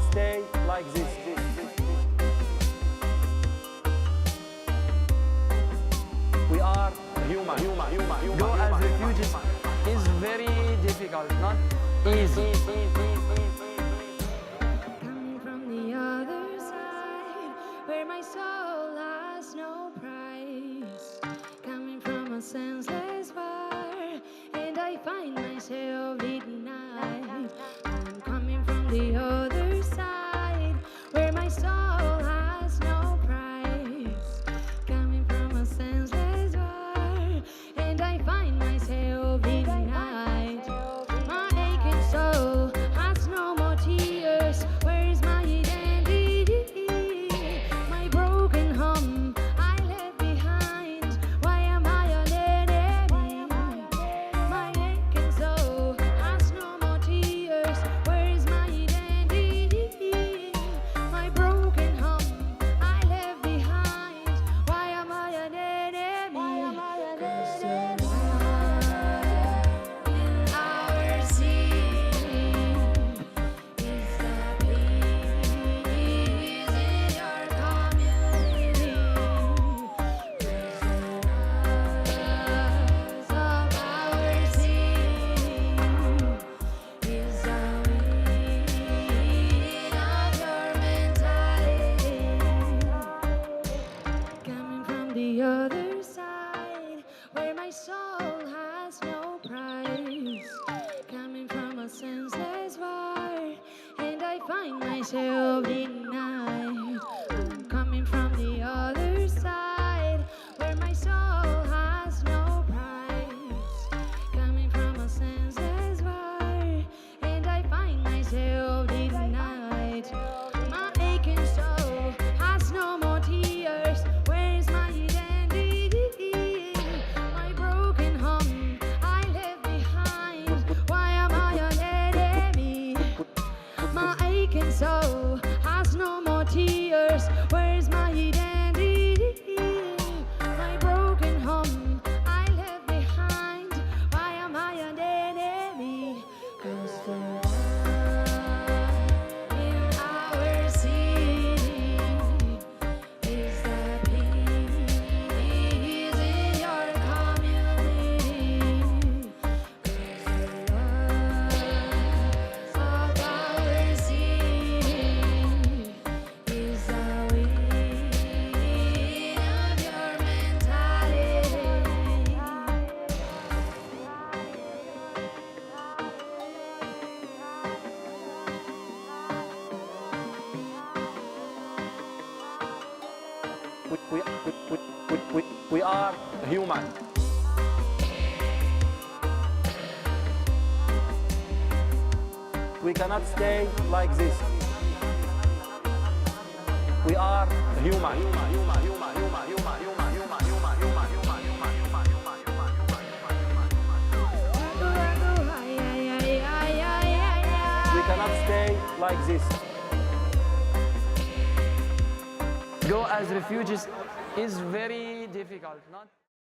stay like this. We are human. Go as refugees is very difficult, not easy. Coming from the other side, where my soul has no price. Coming from a senseless war, and I find myself denied. I'm coming from the other side, where my soul has no price. Coming from a senseless war, and I find myself denied. My aching soul has no more tears. Where is my identity? My broken home I left behind. Why am I an enemy? My aching soul has no more tears. Where is my identity? My broken home I left behind. Why am I an enemy? 'Cause the light in our city is the peace in your community. 'Cause the lies of our city is the weed of your mentality. Coming from the other side, where my soul has no price. Coming from a senseless war, and I find myself denied. I'm coming from the other side, where my soul has no price. Coming from a senseless war, and I find myself denied. My aching soul has no more tears. Where is my identity? My broken home I left behind. Why am I an enemy? My aching soul has no more tears. Where is my identity? My broken home I left behind. Why am I an enemy? 'Cause the light in our city is the peace in your community. 'Cause the lies of our city is the weed of your mentality. We are human. We cannot stay like this. We are human. We cannot stay like this. Go as refugees is very difficult, not